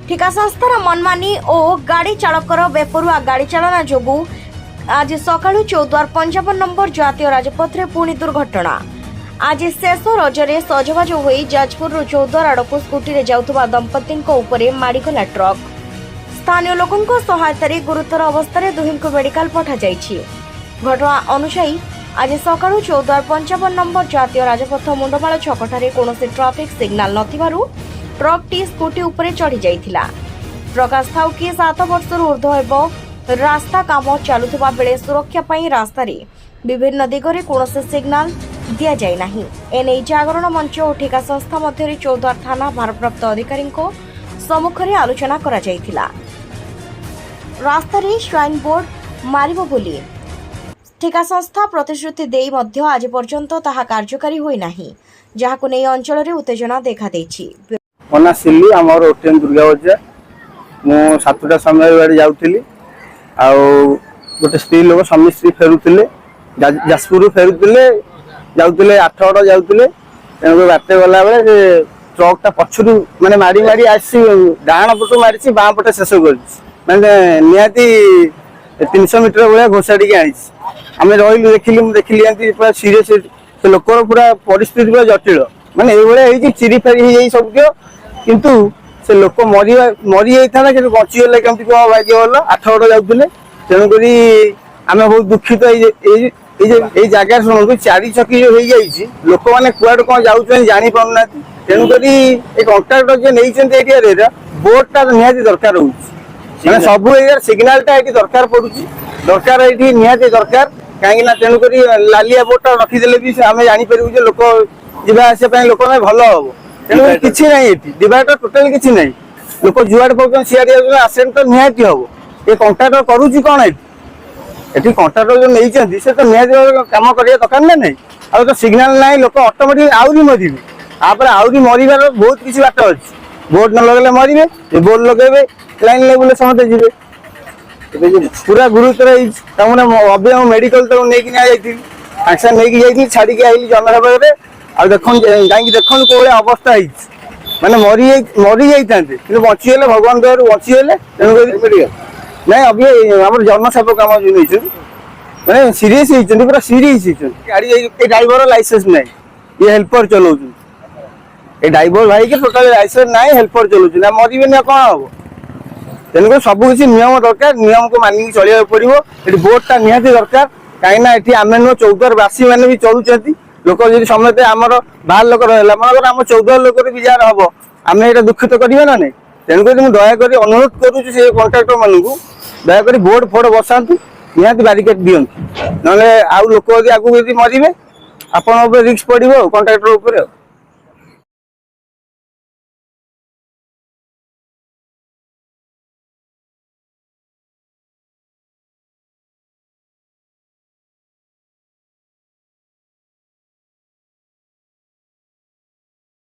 ठिका संस्थार मनमानी और गाड़ी चालकर बेपरुआ गाड़ी चालना जोगु आज सकाळु चौद्वार 55 नंबर जातीय राजपथ में पुणी दुर्घटना। आज शेष रजरे सजबाज हो जाजपुर चौद्वार आड़क स्कूटी रे जाउथबा दंपति उपरे माड़ीगला ट्रक। स्थानीय लोकों सहायता गुरुतर अवस्था दुहिं को मेडिकल पठा जाइछि। घटना अनुसायी आज सकाळु चौद्वार 55 नंबर जातीय राजपथ मुंडमाल छकठारे कोनोसी ट्राफिक सिग्नाल नथिबारु ट्रक टी स्कूटी उपरे चढ़ी जाइथिला। प्रकाश थाउ कि 7 वर्षर ऊर्ध्व एवं रास्ता काम चलुवा बेले सुरक्षा पई रास्ता रे विभिन्न दिगरे कोनोसी सिग्नाल दिया जाय नाही। एने जागरण मंच और ठिका संस्था मध्य चौद्वार थाना भारप्राप्त अधिकारी सम्मुख में आलोचना करा जायथिला। रास्ता रे श्राइन बोर्ड मारिबो बोली ठिका संस्था प्रतिश्रुति देई मध्य आज पर्यंत ताहा कार्यकारी होई नाही, जहाको नै अंचल रे उत्तेजना देखा देछि। मना सिल्ली आमर ओटेन दुर्गा बजा मु 7टा समय बाड़ी जाउतिली आ गोटे स्त्री लोक स्वामी स्त्री फेरुतिले जाजपुर फेरुतिले जाउतिले 8 जाउतिले तेणु बाटे गला बेले से ट्रकटा पछरु माने मारी मारी आसी डाण पटु मारिछि बां पटे शेष करछि माने नियाती 300 मीटर भलिया घोषाडी के आइछि। आमे रहिलु देखिली एंती पूरा सीरियस से लोकर पूरा परिस्थिति पूरा जटिल माने ए भले हेछि चिरी फेरी हे जाई सब किंतु से लोक मरी जाइथा कि बची गले केमती को भाग्य भल 8 जाउतिले तेणु करी आमे बहुत दुखित ए जगह शुणु 4 चकी जो हो जाइछि लोक माने कुआड कोन जाउछन जानि पाउना तेणु करी ए कॉन्ट्रैक्टर जे नैछन एरिया बोर्डटा निहाती दरकार होउछि माने सब एरिया सिग्नलटा एटी दरकार पडुछि दरकार एटी निहाती दरकार काहे ना तेणु करी लालिया बोर्डटा रखि देले भी आमे जानि परिबु जे लोक जिबा आसे पय लोक में भलो हो तेणु किछि नै एटी डिवाइडर टोटल किछि नै लोक जुआड पौछन सिआडी आसेंट तो निहाती हो ए कॉन्ट्रैक्टर करूछि कोन एटी कॉन्ट्रैक्टर जो नैछन से तो निहाती काम करिया दरकार नै आ तो सिग्नल नै लोक ऑटोमेटिक आउरी मरिबे आपर आउरी मरिबार बहुत किछि बात अछि बोर्ड न लगले मरिबे ए बोर्ड लगेबे लाइन लेवल समते जिबे पूरा गुरुतर तमने अबे हम मेडिकल तो नै कि ना जाइथि एक्शन नै कि जाइथि छाडी के आइली जनरल रे आ देखन जाई देखन कोले अवस्था है माने मरी जाइतांते कि बची गेले भगवान दयारु बची गेले तेनु मेडिकल नै अबे हमर जनसेवक काम जो नैछु माने सीरियस हिचन पूरा सीरियस हिचन गाड़ी ए ड्राइवर लाइसेंस नै ये हेल्पर चलाउछु ए ड्राइवर भाई के टोटल लाइसेंस नै हेल्पर चलाउछु ना मरिबे ना कोन हो तेणुक सब किसी नियम दरकार नियम को मानिक चलिया पड़ो ये बोर्डटा निहाती दरकार कहीं ये आम नुह चौद्वार बासी मैंने भी चलुँच लोक जी समझते आमर बाहर लोक रहा मन आम चौद्वार लोक भी जार हम आम ये दुखित करेंगे ना नहीं तेणुक मुझे दयाक अनुरोध करुच्ची से कॉन्ट्रैक्टर मानू दयाक बोर्ड फोर्ड बसातु निहाती बारिकेड दिंतु ना आउ लोक आगे मरवे आप रिस्क पड़ो कॉन्ट्रैक्टर